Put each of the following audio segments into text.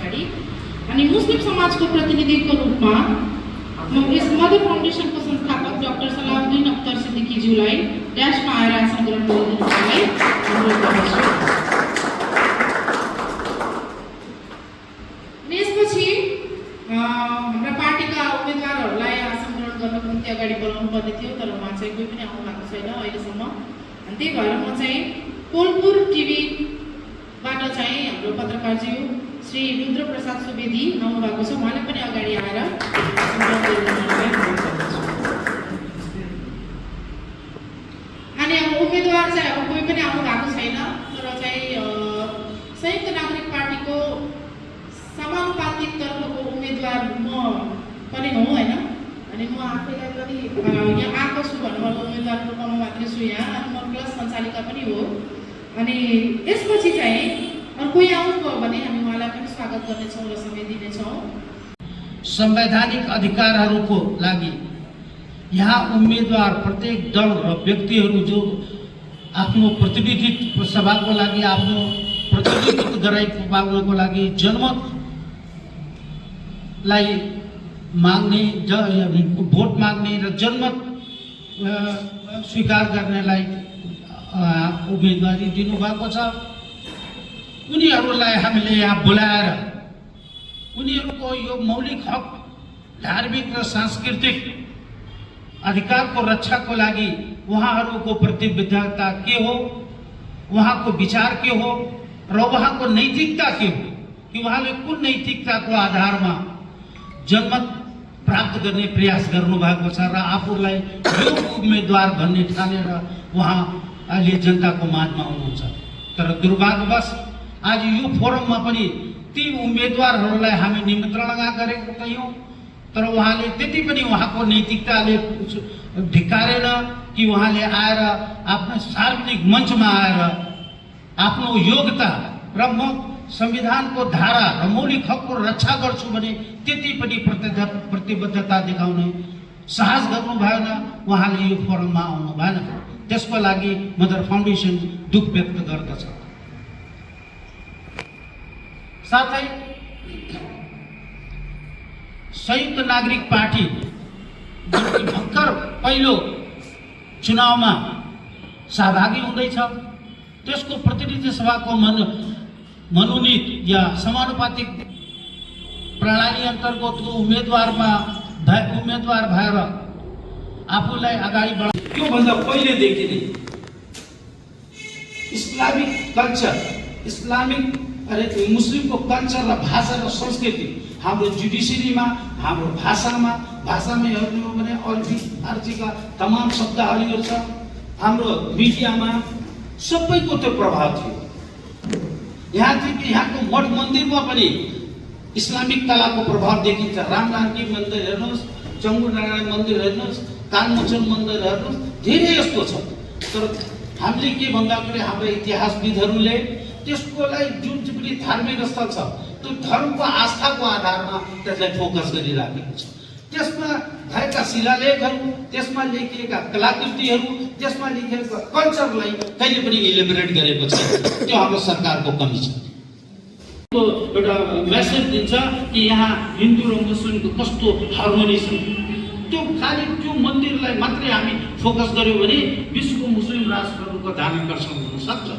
अगाडि अनि मुस्लिम समाजको प्रतिनिधिको रूपमा म यस मदर फाउन्डेसनको संस्थापक डाक्टर सलाउद्दिन अख्तर सिद्दिकीज्यूलाई ड्यासमा आएर आसन ग्रहण गरिदिनुलाई अनुरोध गर्दछु। यसपछि हाम्रा पार्टीका उम्मेदवारहरूलाई आसन ग्रहण गर्नको निम्ति अगाडि बोलाउनु पर्ने थियो, तर उहाँ चाहिँ कोही पनि आउनु भएको छैन अहिलेसम्म। अनि त्यही भएर म चाहिँ कोलपुर टिभीबाट चाहिँ हाम्रो पत्रकारज्यू श्री रुद्र प्रसाद सुवेदी आउनु भएको छ, उहाँले पनि अगाडि आएर अनि अब उम्मेदवार चाहिँ अब कोही पनि आउनु भएको छैन, तर चाहिँ संयुक्त नागरिक पार्टीको समानुपातिक तर्फको उम्मेदवार म पनि हो होइन। अनि म आफैलाई पनि यहाँ आएको छु भन्नुभएको उम्मेदवारको रूपमा मात्रै छु यहाँ, अनि म प्लस सञ्चालिका पनि हो। अनि त्यसपछि चाहिँ अरू कोही आउनुभयो भने हामी उहाँलाई पनि स्वागत गर्नेछौँ र समय दिनेछौँ। संवैधानिक अधिकारहरूको लागि यहाँ उम्मेदवार प्रत्येक दल र व्यक्तिहरू जो आफ्नो प्रतिनिधित्व सभाको लागि आफ्नो प्रतिनिधित्व गराइपाउनको लागि जनमतलाई माग्ने भोट माग्ने र जनमत स्वीकार गर्नेलाई उम्मेदवारी दिनुभएको छ। उनीहरूलाई हामीले यहाँ बोलाएर उनीहरूको यो मौलिक हक धार्मिक र सांस्कृतिक अधिकारको रक्षाको लागि उहाँहरूको प्रतिबद्धता के हो, उहाँको विचार के हो र उहाँको नैतिकता के हो, कि उहाँले कुन नैतिकताको आधारमा जनमत प्राप्त गर्ने प्रयास गर्नुभएको छ र आफूलाई यो उम्मेदवार भन्ने ठानेर उहाँ अहिले जनताको माझमा हुनुहुन्छ। तर दुर्भाग्यवश आज यो फोरममा पनि ती उम्मेदवारहरूलाई हामी निमन्त्रणा गरेको थियौँ, तर उहाँले त्यति पनि उहाँको नैतिकताले धिक्कारेन कि उहाँले आएर आफ्नो सार्वजनिक मञ्चमा आएर आफ्नो योग्यता र म संविधानको धारा र मौलिक हकको रक्षा गर्छु भने त्यति पनि प्रतिबद्धता देखाउने साहस गर्नु भएन, उहाँले यो फोरममा आउनु भएन। त्यसको लागि मदर फाउन्डेसन दुःख व्यक्त गर्दछ। साथै संयुक्त नागरिक पार्टी भर्खर पहिलो चुनावमा सहभागी हुँदैछ, त्यसको प्रतिनिधि सभाको मनोनीत या समानुपातिक प्रणाली अन्तर्गतको उम्मेदवार भएर आफूलाई अगाडि बढाउ। त्योभन्दा पहिलेदेखि नै इस्लामिक कल्चर मुस्लिमको कल्चर र भाषा र संस्कृति हाम्रो जुडिसियरीमा, हाम्रो भाषामा हेर्नु हो भने अरबीका तमाम शब्दावलीहरू छ, हाम्रो मिडियामा सबैको त्यो प्रभाव थियो। यहाँको मठ मन्दिरमा पनि इस्लामिक कलाको प्रभाव देखिन्छ। रामनाथजी मन्दिर हेर्नुहोस्, चङ्गु नारायण मन्दिर हेर्नुहोस्, कालमोचन मन्दिर हेर्नुहोस्, धेरै यस्तो छ। तर हामीले के भन्दाखेरि हाम्रो इतिहासविदहरूले त्यसकोलाई जुन चाहिँ पनि धार्मिक स्थल छ त्यो धर्मको आस्थाको आधारमा त्यसलाई फोकस गरिराखेको छ। त्यसमा भएका शिलालेखहरू, त्यसमा लेखिएका कलाकृतिहरू, त्यसमा लेखिएका कल्चरलाई कहिले पनि इलिबरेट गरेको छ। त्यो हाम्रो सरकारको कमी छ। एउटा मेसेज दिन्छ कि यहाँ हिन्दू र मुस्लिमको कस्तो हार्मोनी छ। त्यो खालि त्यो मन्दिरलाई मात्रै हामी फोकस गर्यौँ भने विश्वको मुस्लिम राष्ट्रहरूको ध्यान आकर्षण हुन सक्छ,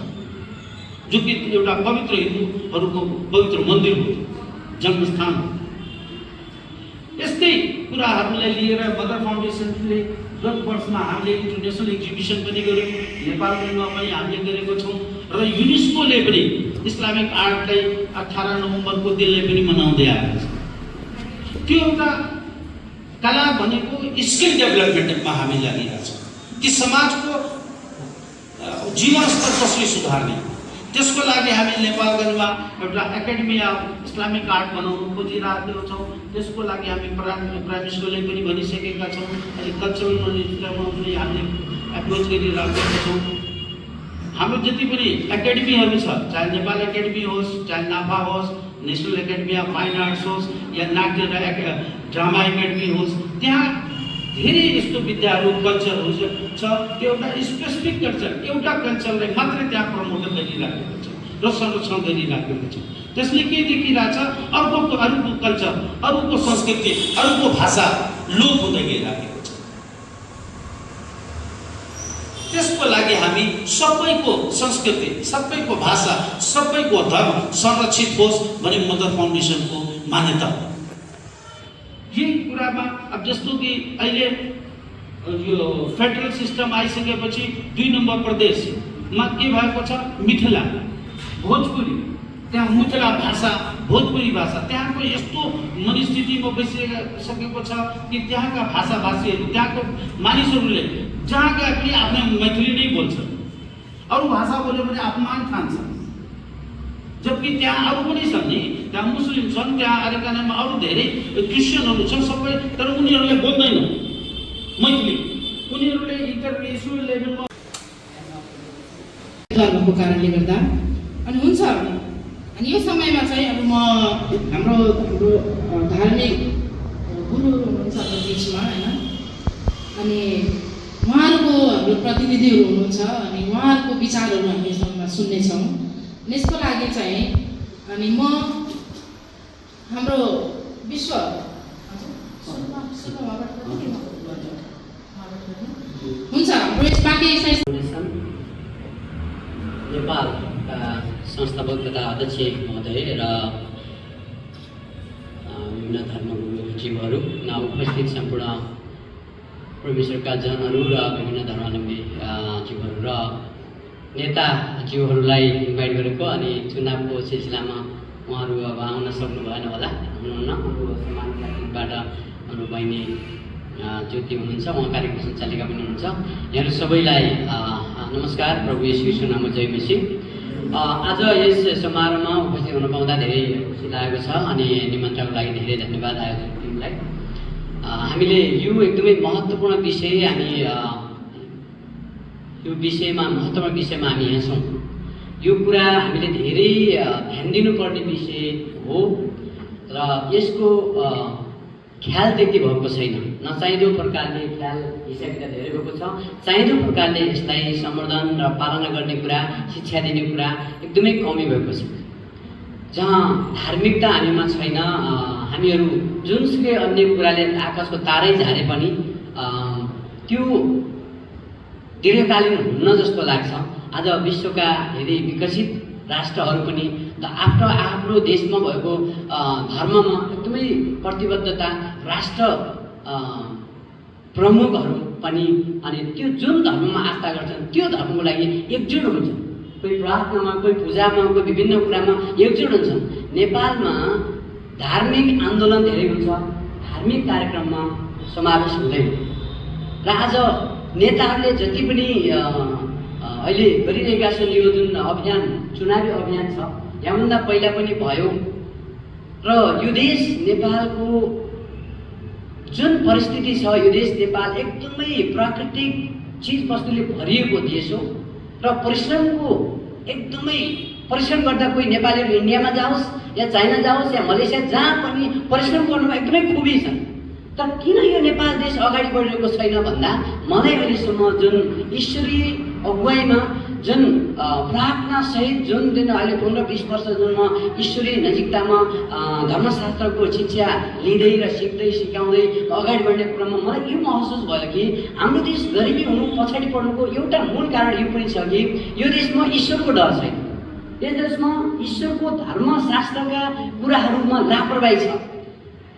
जो कि एउटा पवित्र हिन्दूहरूको पवित्र मन्दिर हो, जन्मस्थान हो। यस्तै कुराहरूलाई लिएर मदर फाउन्डेसनले गत वर्षमा हामीले इन्टरनेसनल एक्जिबिसन पनि गर्यौँ, नेपालमा पनि हामीले गरेको छौँ र युनेस्कोले पनि इस्लामिक आर्टलाई 18 नोभेम्बरको दिनले पनि मनाउँदै आएको छ। त्यो एउटा कला भनेको स्किल डेभलपमेन्टमा हामी लागिरहेको छौँ कि समाजको जीवनस्तर कसरी सुधार्ने। त्यसको लागि हामी नेपालगञ्जमा एउटा एकाडेमी अफ इस्लामिक आर्ट बनाउनु खोजिरहेका छौँ। त्यसको लागि हामी प्राइम मिनिस्टरले पनि भनिसकेका छौँ। अहिले कल्चरल मिनिस्टरमा पनि हामीले एप्रोच गरिरहेका छौँ। हाम्रो जति पनि एकाडेमीहरू छ, चाहे नेपाल एकाडेमी होस्, चाहे नाफा होस्, national academy of fine arts होस् या नाट्य र ड्रामा एकाडेमी होस्, त्यहाँ धेरै यस्तो विद्याहरू कल्चरहरू छ। त्यो एउटा स्पेसिफिक कल्चर, एउटा कल्चरलाई मात्रै त्यहाँ प्रमोट गरिराखेको छ र संरक्षण गरिराखेको छ। त्यसले के देखिरहेछ, अर्को कल्चर, अरूको संस्कृति, अरूको भाषा लोप हुँदै गइरहेको छ। त्यसको लागि हामी सबैको संस्कृति, सबैको भाषा, सबैको धर्म संरक्षित होस् भन्ने मदर फाउन्डेसनको मान्यता हो। यही कुरामा अब जस्तो कि अहिले यो फेडरल सिस्टम आइसकेपछि 2 नम्बर प्रदेशमा के भएको छ, मिथिला, भोजपुरी, त्यहाँ मिथिला भाषा, भोजपुरी भाषा, त्यहाँको यस्तो मनस्थितिमा बसिसकेको छ कि त्यहाँका भाषाभाषीहरू, त्यहाँको मानिसहरूले जहाँ गए पनि आफ्नो मैथिली नै बोल्छन्, अरू भाषा बोल्यो भने अपमान ठान्छन्। जबकि त्यहाँ अरू पनि छन् नि, त्यहाँ मुस्लिम छन्, त्यहाँ अरेकानामा अरू धेरै क्रिस्चियनहरू छन् सबै, तर उनीहरूले बोल्दैन मैथिली। उनीहरूले इन्टरनेसनल लेभलमा धर्मको कारणले गर्दा अनि हुन्छ। अनि यो समयमा चाहिँ अब म हाम्रो धार्मिक गुरु हुनुहुन्छ हाम्रो बिचमा होइन, अनि उहाँहरूको हाम्रो प्रतिनिधिहरू हुनुहुन्छ, अनि उहाँहरूको विचारहरू हामी यसमा सुन्नेछौँ। यसको लागि चाहिँ अनि म हाम्रो विश्व हुन्छ हाम्रो यसपालि नेपालका संस्थापक तथा अध्यक्ष महोदय र विभिन्न धर्मगुरुजीहरू, उपस्थित सम्पूर्ण परमेश्वरका जनहरू र विभिन्न धर्मावलम्बी जीवहरू र नेताजीहरूलाई इन्भाइट गरेको, अनि चुनावको सिलसिलामा उहाँहरू अब आउन सक्नु भएन होला, हुनुहुन्न। समाजबाट हाम्रो बहिनी ज्योति हुनुहुन्छ, उहाँ कार्यक्रम सञ्चालिका पनि हुनुहुन्छ। यहाँहरू सबैलाई नमस्कार, प्रभु येशू ख्रीष्टको नाममा जय मसीह। आज यस समारोहमा उपस्थित हुन पाउँदा धेरै खुसी लागेको छ, अनि निमन्त्रणाको लागि धेरै धन्यवाद आयोजक टिमलाई। हामीले यो एकदमै महत्त्वपूर्ण विषय, हामी यो विषयमा महत्त्वपूर्ण विषयमा हामी यहाँ छौँ। यो कुरा हामीले धेरै ध्यान दिनुपर्ने विषय हो र यसको ख्याल त्यति भएको छैन। नचाहिँदो प्रकारले ख्याल हिसाबकिताब धेरै भएको छ। चाहिँदो प्रकारले यसलाई सम्वर्धन र पालना गर्ने कुरा, शिक्षा दिने कुरा एकदमै कमी भएको छ। जहाँ धार्मिकता हामीमा छैन, हामीहरू जुनसुकै अन्य कुराले आकाशको तारै झारे पनि त्यो दीर्घकालीन हुन्न जस्तो लाग्छ। आज विश्वका धेरै विकसित राष्ट्रहरू पनि आफ्नो देशमा भएको धर्ममा एकदमै प्रतिबद्धता, राष्ट्र प्रमुखहरू पनि अनि त्यो जुन धर्ममा आस्था गर्छन् त्यो धर्मको लागि एकजुट हुन्छन्। कोही प्रार्थनामा, कोही पूजामा, कोही विभिन्न कुरामा एकजुट हुन्छन्। नेपालमा धार्मिक आन्दोलन धेरै हुन्छ, धार्मिक कार्यक्रममा समावेश हुँदैन। र आज नेताहरूले जति पनि अहिले गरिरहेका छन्, यो जुन अभियान, चुनावी अभियान छ, यहाँभन्दा पहिला पनि भयो र यो देश नेपालको जुन परिस्थिति छ, यो देश नेपाल एकदमै प्राकृतिक चिजवस्तुले भरिएको देश हो र परिश्रमको एकदमै परिश्रम गर्दा कोही नेपालीहरू इन्डियामा जाओस् या चाइना जाओस् या मलेसिया जहाँ पनि परिश्रम गर्नुमा एकदमै खुबी छ। तर किन यो नेपाल देश अगाडि बढिरहेको छैन भन्दा मलाई अहिलेसम्म जुन ईश्वरीय अगुवाईमा, जुन प्रार्थनासहित जुन दिन अहिले 15-20 वर्ष जुन म ईश्वरीय नजिकतामा धर्मशास्त्रको शिक्षा लिँदै र सिक्दै सिकाउँदै अगाडि बढ्ने क्रममा मलाई यो महसुस भयो कि हाम्रो देश गरिबी हुनु, पछाडि पर्नुको एउटा मूल कारण यो पनि छ कि यो देशमा ईश्वरको डर छैन। यस देशमा ईश्वरको धर्मशास्त्रका कुराहरूमा लापरवाही छ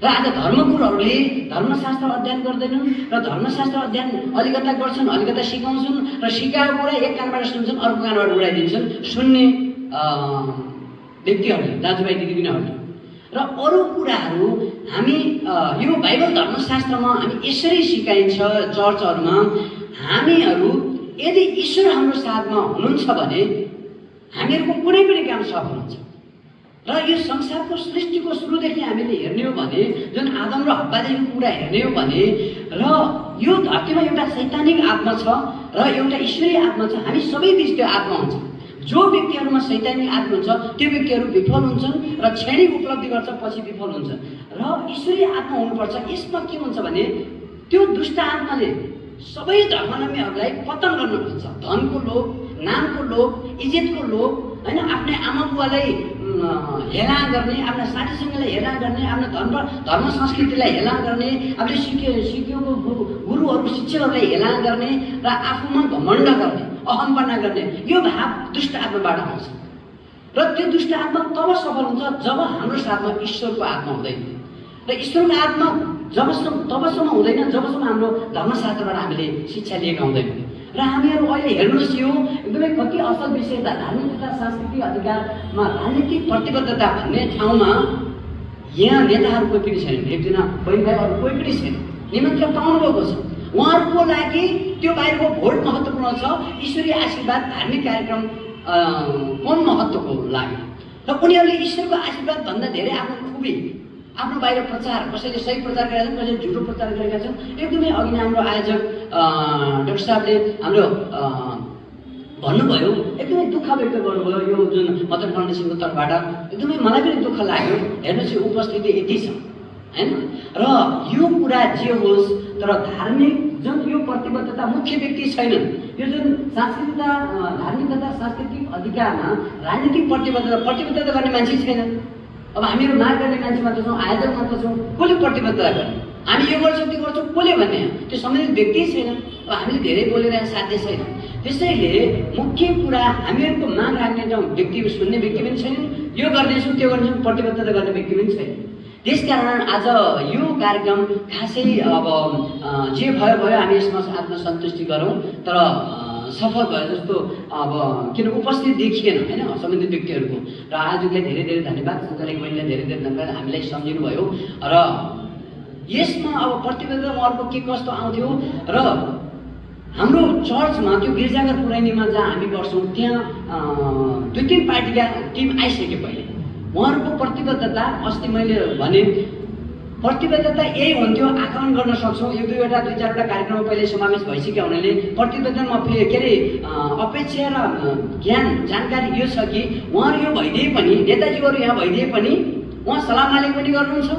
र आज धर्मगुरुहरूले धर्मशास्त्र अध्ययन गर्दैनन् र धर्मशास्त्र अध्ययन अलिकता गर्छन्, अलिकता सिकाउँछन् र सिकाएको कुरा एक कानबाट सुन्छन्, अर्को कानबाट उडाइदिन्छन् सुन्ने व्यक्तिहरूले, दाजुभाइ दिदीबहिनीहरूले। र अरू कुराहरू हामी यो बाइबल धर्मशास्त्रमा हामी यसरी सिकाइन्छ चर्चहरूमा, हामीहरू यदि ईश्वर हाम्रो साथमा हुनुहुन्छ भने हामीहरूको कुनै पनि काम सफल हुन्छ। र यो संसारको सृष्टिको सुरुदेखि हामीले हेर्ने हो भने, जुन आदम र हव्वादेखिको कुरा हेर्ने हो भने, र यो धरतीमा एउटा शैतानिक आत्मा छ र एउटा ईश्वरीय आत्मा छ। हामी सबै बिच त्यो आत्मा हुन्छ। जो व्यक्तिहरूमा शैतानिक आत्मा हुन्छ त्यो व्यक्तिहरू विफल हुन्छन् र क्षणिक उपलब्धि गर्छ, पछि विफल हुन्छन्। र ईश्वरीय आत्मा हुनुपर्छ। यसमा के हुन्छ भने त्यो दुष्ट आत्माले सबै धर्मावलम्बीहरूलाई पतन गर्न खोज्छ। धनको लोभ, नामको लोभ, इज्जतको लोभ, होइन, आफ्नै आमा बुवालाई हेला गर्ने, आफ्ना साथीसँगलाई हेला गर्ने, आफ्नो धर्म संस्कृतिलाई हेला गर्ने, आफूले सिकेको गुरुहरू शिक्षकहरूलाई हेला गर्ने र आफूमा घमण्ड गर्ने, अहम्पना गर्ने, यो भाव दुष्ट आत्माबाट आउँछ। र त्यो दुष्ट आत्मा तब सफल हुन्छ जब हाम्रो साथमा ईश्वरको आत्मा हुँदैन। र ईश्वरको आत्मा तबसम्म हुँदैन जबसम्म हाम्रो धर्मशास्त्रबाट हामीले शिक्षा लिएका हुँदैनौँ। र हामीहरू अहिले हेर्नुहोस्, यो एकदमै कति असल विषयता, धार्मिक तथा सांस्कृतिक अधिकारमा राजनीतिक प्रतिबद्धता भन्ने ठाउँमा यहाँ नेताहरू कोही पनि छैनन्, एकजना बहिनी भाइ अरू कोही पनि छैन। निमन्त्रण पाउनुभएको छ, उहाँहरूको लागि त्यो बाहिरको भोट महत्त्वपूर्ण छ, ईश्वरीय आशीर्वाद धार्मिक कार्यक्रम कम महत्त्वको लाग्यो। र उनीहरूले ईश्वरको आशीर्वाद भन्दा धेरै आफ्नो खुबी, आफ्नो बाहिर प्रचार, कसैले सही प्रचार गरेका छन्, कसैले झुटो प्रचार गरेका छन्। एकदमै अघि नै हाम्रो आयोजक डाक्टर साहबले हाम्रो भन्नुभयो, एकदमै दुःख व्यक्त गर्नुभयो यो जुन मदन फाउन्डेसनको तर्फबाट। एकदमै मलाई पनि दुःख लाग्यो। हेर्नुहोस्, यो उपस्थिति यति छ होइन। र यो कुरा जे होस्, तर धार्मिक जुन यो प्रतिबद्धता मुख्य व्यक्ति छैनन्, यो जुन धार्मिक तथा सांस्कृतिक अधिकारमा राजनीतिक प्रतिबद्धता गर्ने मान्छे छैनन्। अब हामीहरू माग गर्ने मान्छे मात्र छौँ, आयोजक मात्र छौँ, कसले प्रतिबद्धता गर्ने? हामी यो गर्छौँ त्यो गर्छौँ, कसले भन्ने? त्यो सम्बन्धित व्यक्ति छैन। अब हामीले धेरै बोलेर साध्य छैन। त्यसैले मुख्य कुरा हामीहरूको माग राख्ने व्यक्ति, सुन्ने व्यक्ति पनि छैनन्, यो गर्नेछौँ त्यो गर्नेछौँ प्रतिबद्धता गर्ने व्यक्ति पनि छैन। त्यसकारण आज यो कार्यक्रम खासै अब जे भयो हामी यसमा आत्मसन्तुष्टि गरौँ, तर सफल भयो जस्तो अब किन उपस्थित देखिएन होइन सम्बन्धित व्यक्तिहरूको। र आजलाई धेरै धेरै धन्यवाद, सञ्चालक बहिनीलाई धेरै धेरै धन्यवाद, हामीलाई सम्झिनु भयो। र यसमा अब प्रतिबद्धता उहाँहरूको के कस्तो आउँथ्यो, र हाम्रो चर्चमा त्यो गिर्जाघर पुर्याइनेमा जहाँ हामी गर्छौँ त्यहाँ 2-3 पार्टीका टिम आइसके पहिले। उहाँहरूको प्रतिबद्धता अस्ति मैले भने प्रतिबद्धता यही हुन्थ्यो, आकलन गर्न सक्छौँ। 1-2वटा 2-4वटा कार्यक्रममा पहिले समावेश भइसक्यो हुनाले प्रतिबद्धतामा के अरे अपेक्षा र ज्ञान जानकारी यो छ कि उहाँहरू यो भइदिए पनि, नेताजीहरू यहाँ भइदिए पनि उहाँ सलाम मालिक पनि गर्नुहुन्छ,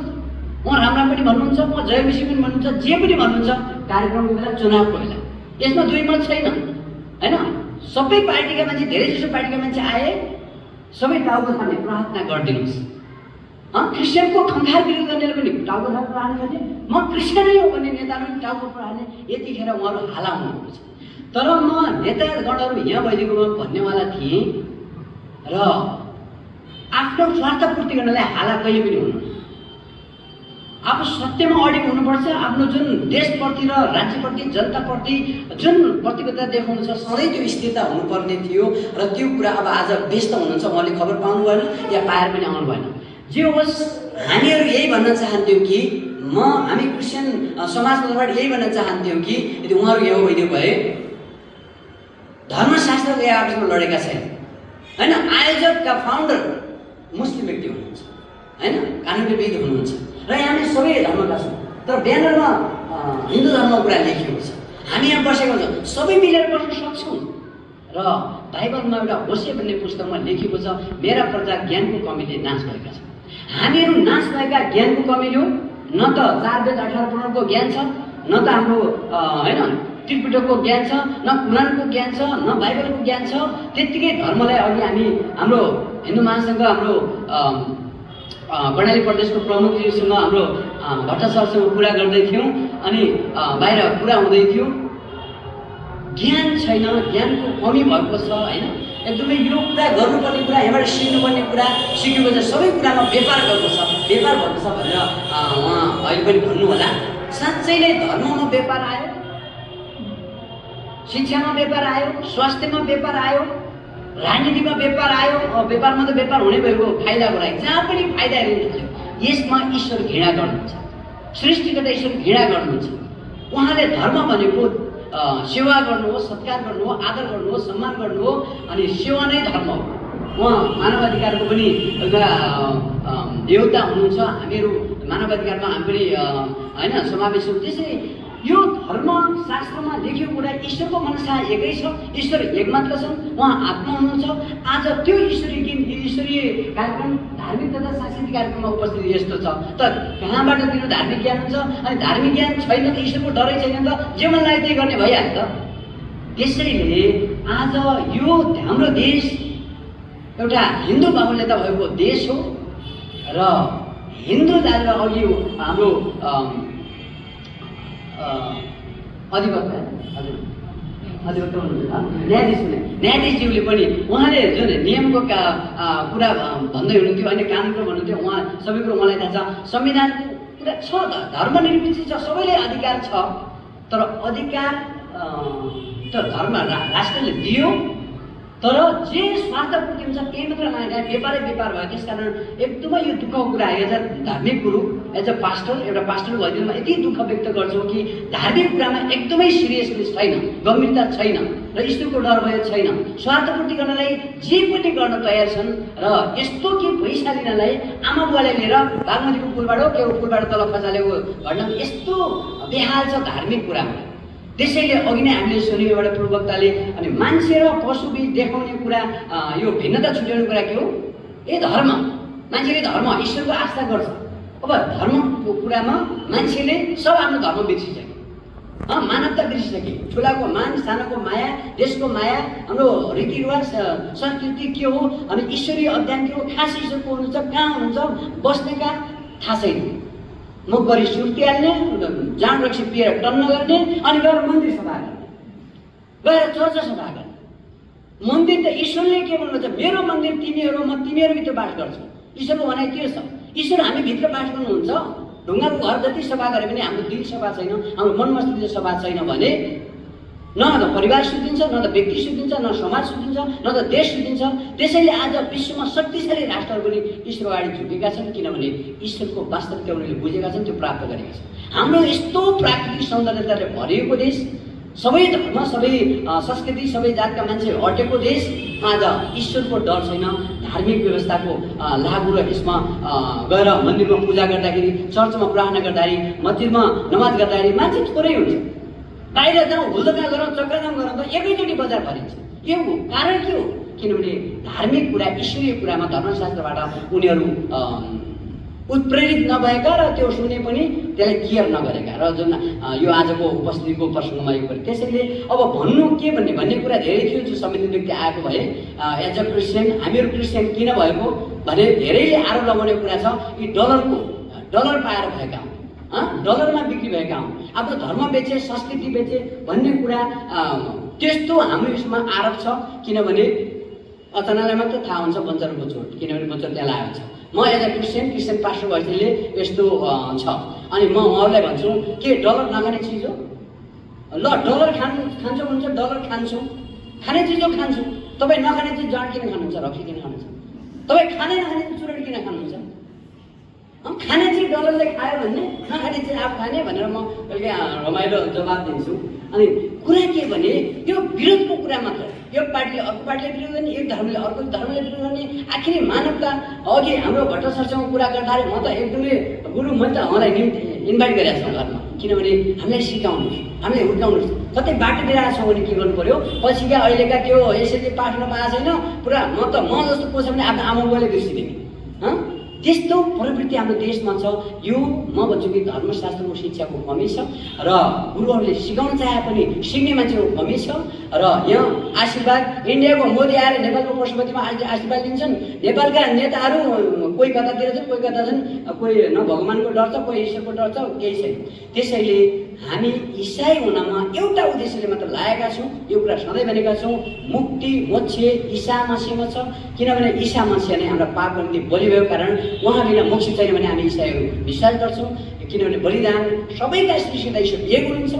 उहाँ राम पनि भन्नुहुन्छ, उहाँ जय विषय पनि भन्नुहुन्छ, जे पनि भन्नुहुन्छ कार्यक्रमको बेला, चुनावको बेला। यसमा दुई मत छैन होइन। सबै पार्टीका मान्छे, धेरै जसो पार्टीका मान्छे आए, सबै टाउको थाप्ने प्रार्थना गरिदिनुहोस्। क्रिस्चियनको खङ्खाल विरोध गर्नेले पनि टाउको थाप्ने प्रार्थना गर्ने, म क्रिस्चियनै हो भन्ने नेताहरू पनि टाउको प्रार्थना, यतिखेर उहाँहरू हाला हुनुहुन्छ। तर म नेतागणहरू यहाँ भइदिएकोमा भन्नेवाला थिएँ र आफ्नो स्वार्थपूर्ति गर्नलाई हाला कहिले पनि हुनु। अब सत्यमा अडिग हुनुपर्छ। आफ्नो जुन देशप्रति र राज्यप्रति, जनताप्रति जुन प्रतिबद्धता देखाउनु छ, सधैँ त्यो स्थिरता हुनुपर्ने थियो। र त्यो कुरा अब आज व्यस्त हुनुहुन्छ, उहाँले खबर पाउनु भएन या पाएर पनि आउनु भएन। जे होस्, हामीहरू यही भन्न चाहन्थ्यौँ कि हामी क्रिस्चियन समाजको तर्फबाट यही भन्न चाहन्थ्यौँ कि यदि उहाँहरू यहाँ भइदियो भए धर्मशास्त्रको यहाँ आपसमा लडेका छैन होइन। आयोजकका फाउन्डर मुस्लिम व्यक्ति हुनुहुन्छ होइन, कानुनविद हुनुहुन्छ र यहाँले सबै धर्मका छौँ, तर ब्यानरमा हिन्दू धर्मको कुरा लेखिएको छ। हामी यहाँ बसेको हुन्छौँ, सबै मिलेर बस्न सक्छौँ। र बाइबलमा एउटा होशे भन्ने पुस्तकमा लेखिएको छ, मेरा प्रजा ज्ञानको कमीले नाश भएका छन्। हामीहरू नाश भएका ज्ञानको कमीले हो। न त 4 वेद 18 पुराणको ज्ञान छ, न त हाम्रो होइन त्रिपिटकको ज्ञान छ, न कुरानको ज्ञान छ, न बाइबलको ज्ञान छ। त्यत्तिकै धर्मलाई अघि हामी हाम्रो हिन्दू महासङ्घ, हाम्रो कर्णाली प्रदेशको प्रमुखजीसँग, हाम्रो भट्ट सरसँग कुरा गर्दै थियौँ अनि बाहिर कुरा हुँदै थियो। ज्ञान छैन, ज्ञानको कमी भएको छ होइन। एकदमै यो कुरा गर्नुपर्ने कुरा, यहाँबाट सिक्नुपर्ने कुरा सिकेको छ। सबै कुरामा व्यापार भएको छ, व्यापार भएको छ भनेर उहाँ अहिले पनि भन्नु होला। साँच्चै नै धर्ममा व्यापार आयो, शिक्षामा व्यापार आयो, स्वास्थ्यमा व्यापार आयो, राजनीतिमा व्यापार आयो। व्यापारमा त व्यापार हुने भएको फाइदाको लागि, जहाँ पनि फाइदा हेर्नु थाल्यो। यसमा ईश्वर घृणा गर्नुहुन्छ, सृष्टिकर्ता ईश्वर घृणा गर्नुहुन्छ। उहाँले धर्म भनेको सेवा गर्नु हो, सत्कार गर्नु हो, आदर गर्नु हो, सम्मान गर्नु हो, अनि सेवा नै धर्म हो। उहाँ मानवाधिकारको पनि एउटा देवता हुनुहुन्छ। हामीहरू मानवाधिकारमा हामी पनि होइन समावेश हौँ। त्यसै यो धर्म शास्त्रमा लेखिएको कुरा ईश्वरको मनसा एकै छ, ईश्वर एक मात्र छन्, उहाँ आत्मा हुनुहुन्छ। आज त्यो ईश्वरीय कार्यक्रम, धार्मिक तथा सांस्कृतिक कार्यक्रममा उपस्थिति यस्तो छ, त कहाँबाट दिनु धार्मिक ज्ञान हुन्छ? अनि धार्मिक ज्ञान छैन त ईश्वरको डरै छैन त जे मन लाग्यो त्यही गर्ने भइहाल्छ। त्यसैले आज यो हाम्रो देश एउटा हिन्दू बाहुल्यता भएको देश हो र हिन्दू जातिलाई अघि हाम्रो अधिवक्ता अधिवक्ता न्यायाधीशज्यूले पनि उहाँले जुन नियमको कुरा भन्दै हुनुहुन्थ्यो होइन कानुनको भन्नुहुन्थ्यो उहाँ सबै कुरो मलाई थाहा छ संविधानको कुरा छ धर्मनिरपेक्ष छ सबैले अधिकार छ तर अधिकार त धर्म राष्ट्रले दियो तर जे स्वार्थपूर्ति हुन्छ त्यही मात्र नआएर व्यापारै व्यापार भयो त्यसकारण एकदमै यो दुःखको कुरा एज अ धार्मिक गुरु एज अ पास्टर एउटा पास्टर भइदिनु म यति दुःख व्यक्त गर्छु कि धार्मिक कुरामा एकदमै सिरियसनेस छैन गम्भीरता छैन र ईश्वरको डर भयो छैन स्वार्थपूर्ति गर्नलाई जे पनि गर्न तयार छन् र यस्तो के पैसा लिनलाई आमा बुवाले लिएर बागमतीको पुलबाट के पुलबाट तल खसालेको घटना यस्तो बेहाल छ धार्मिक कुरामा त्यसैले अघि नै हामीले सुन्यौँ एउटा पूर्ववक्ताले अनि मान्छे र पशुबीच देखाउने कुरा यो भिन्नता छुट्याउने कुरा के हो ए धर्म मान्छेले धर्म ईश्वरको आस्था गर्छ अब धर्मको कुरामा मान्छेले सब आफ्नो धर्म बिर्सिसक्यो मानवता बिर्सिसक्यो ठुलाको मान सानोको माया देशको माया हाम्रो रीतिरिवाज संस्कृति के हो अनि ईश्वरीय अध्ययन के हो खास ईश्वरको हुनुहुन्छ कहाँ हुनुहुन्छ बस्नेका थाहा छैन म गरी सुर्तिहाल्ने जाँड रक्सी पिएर टन्न गर्ने अनि गएर मन्दिर सफा गर्ने गएर चर्च सफा गर्ने मन्दिर त ईश्वरले के भन्नुहुन्छ मेरो मन्दिर तिमीहरू म तिमीहरूभित्र बास गर्छु ईश्वरको भनाइ के छ ईश्वर हामीभित्र बास गर्नुहुन्छ ढुङ्गाको घर जति सफा गरे पनि हाम्रो दिल सफा छैन हाम्रो मन मस्तिष्क सफा छैन भने न त परिवार सुधिन्छ न त व्यक्ति सुधिन्छ न समाज सुधिन्छ न त देश सुधिन्छ त्यसैले आज विश्वमा शक्तिशाली राष्ट्रहरू पनि ईश्वर अगाडि झुकेका छन् किनभने ईश्वरको वास्तविकता उनीहरूले बुझेका छन् त्यो प्राप्त गरेका छन् हाम्रो यस्तो प्राकृतिक सौन्दर्यताले भरिएको देश सबै धर्म सबै संस्कृति सबै जातका मान्छे अटेको देश आज ईश्वरको डर छैन धार्मिक व्यवस्थाको लागु र यसमा गएर मन्दिरमा पूजा गर्दाखेरि चर्चमा प्रार्थना गर्दाखेरि मस्जिदमा नमाज गर्दाखेरि मान्छे थोरै हुन्छ बाहिर जाउँ हुल्दका गरौँ चक्राजाम गरौँ त एकैचोटि बजार भरिन्छ के हो कारण के हो किनभने धार्मिक कुरा ईश्वरीय कुरामा धर्मशास्त्रबाट उनीहरू उत्प्रेरित नभएका र त्यो सुने पनि त्यसलाई केयर नगरेका र जुन यो आजको उपस्थितिको प्रसङ्गमा यो पनि त्यसैले अब भन्नु के भन्ने कुरा धेरै थियो जो सम्बन्धित व्यक्ति आएको भए एज अ क्रिस्चियन हामीहरू क्रिस्चियन किन भएको भने धेरैले आरोप लगाउने कुरा छ यी डलर पाएर भएका हौँ डलरमा बिक्री भएका हौँ आफ्नो धर्म बेचे संस्कृति बेचे भन्ने कुरा त्यस्तो हाम्रो यसमा आरोप छ किनभने अचानकलाई मात्र थाहा हुन्छ बन्चरको चोट किनभने बन्चर त्यहाँ लागेको छ म एज अ क्रिस्चियन पास्टर भएकोले यस्तो छ अनि म उहाँहरूलाई भन्छु के डलर नखाने चिज हो ल डलर खान्छौँ भन्छ डलर खान्छौँ खाने चिज हो खान्छौँ तपाईँ नखाने चिज जाँड किन खानुहुन्छ रक्सी किन खानुहुन्छ तपाईँ नखाने चिज चुरोट किन खानुहुन्छ खाने चिज डलरले खायो भने नखाने चिज आफू खाने भनेर म कहिले रमाइलो जवाब दिन्छु अनि कुरा के भने यो विरोधको कुरा मात्र एक पार्टीले अर्को पार्टीले विरोध गर्ने एक धर्मले अर्को धर्मले विरोध गर्ने आखिरी मानवता अघि हाम्रो भट्टाचार्यसँग कुरा गर्दाखेरि म त एकदमै गुरु म त उहाँलाई इन्भाइट गरेको छु घरमा किनभने हामीलाई सिकाउनु हामीलाई हुर्काउनु कतै बाटो दिइरहेको छौँ भने के गर्नु पर्यो पछिका अहिलेका त्यो यसरी पाठ नपाएको छैन पुरा म जस्तो को छ भने आफ्नो आमा बुवाले बिर्सिदिने त्यस्तो प्रवृत्ति हाम्रो देशमा छ यो म भन्छु कि धर्मशास्त्रको शिक्षाको कमी छ र गुरुहरूले सिकाउन चाहे पनि सिक्ने मान्छेको कमी छ र यहाँ आशीर्वाद इन्डियाको मोदी आएर नेपालको पशुपतिमा आशीर्वाद दिन्छन् नेपालका नेताहरू कोही कतातिर छन् कोही कता छन् कोही न भगवान्को डर छ कोही ईश्वरको डर छ केही छैन त्यसैले हामी इसाई हुनमा एउटा उद्देश्यले मात्र लागेका छौँ यो कुरा सधैँ भनेका छौँ मुक्ति मोक्ष ईसा मसीहमा छ किनभने ईसा मसीह नै हाम्रा पापको निम्ति बलि भएको कारण उहाँ बिना मोक्ष छैन भने हामी इसाईहरू विश्वास गर्छौँ किनभने बलिदान सबैका सृष्टिदा ईश्वर एक हुनुहुन्छ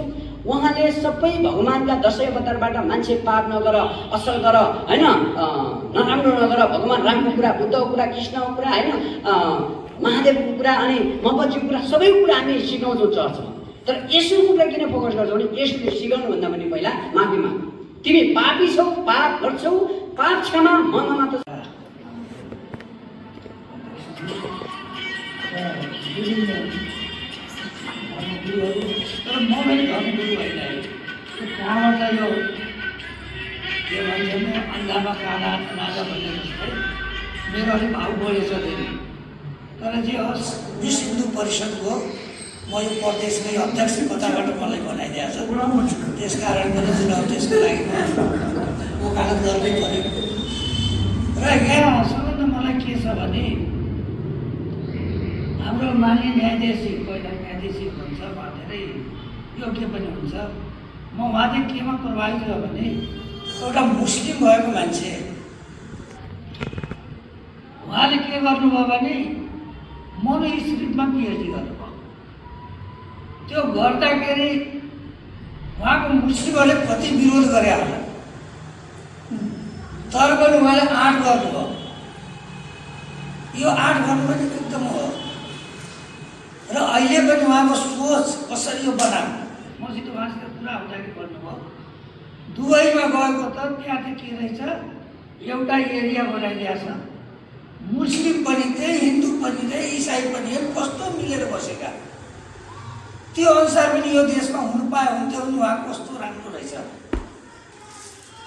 उहाँले सबै भगवान्का दशै अवतारबाट मान्छे पाप नगर असल गर होइन नराम्रो नगर भगवान् रामको कुरा बुद्धको कुरा कृष्णको कुरा होइन महादेवको कुरा अनि महबतजीको कुरा सबै कुरा हामी सिकाउँछौँ चर्चमा तर यसोको कुरा किन फोकस गर्छौ भने यसोले सिकाउनु भन्दा पनि पहिला माफी माग तिमी पापी छौ पाप गर्छौ पाप क्षमा मनमा मात्र तर म पनि धर्मगुरु होइन कहाँबाट यो के भन्छ भने अन्धामा काला राजा भन्ने जस्तै मेरो अलिक भाउ बढेछ धेरै तर जे होस् विश्व हिन्दू परिषदको म यो प्रदेशकै अध्यक्ष कताबाट मलाई बनाइदिएको छ त्यस कारण पनि चुनाव त्यसको लागि म वकालत गर्नै पऱ्यो र यहाँ सबभन्दा मलाई के छ भने हाम्रो मान्य न्यायाधीश पहिला न्यायाधीश हुन्छ उहाँ धेरै योग्य पनि हुन्छ। म उहाँ चाहिँ केमा प्रभावित भयो भने एउटा मुस्लिम भएको मान्छे उहाँले के गर्नुभयो भने मनोस्थितिमा पिएचडी गर्नुभयो। त्यो गर्दाखेरि उहाँको मुस्लिमहरूले कति विरोध गरे होला, तर पनि उहाँले 8 गर्नुभयो। यो 8 गर्नु पनि एकदम हो र अहिले पनि उहाँको सोच कसरी यो बनाऊ मसित उहाँसित कुरा हुँदाखेरि भन्नुभयो दुबईमा गएको त त्यहाँ चाहिँ के रहेछ एउटा एरिया बनाइदिएको छ, मुस्लिम पनि त्यही, हिन्दू पनि त्यही, इसाई पनि कस्तो मिलेर बसेका, त्यो अनुसार पनि यो देशमा हुनु पाए हुन्थ्यो भने उहाँ कस्तो राम्रो रहेछ।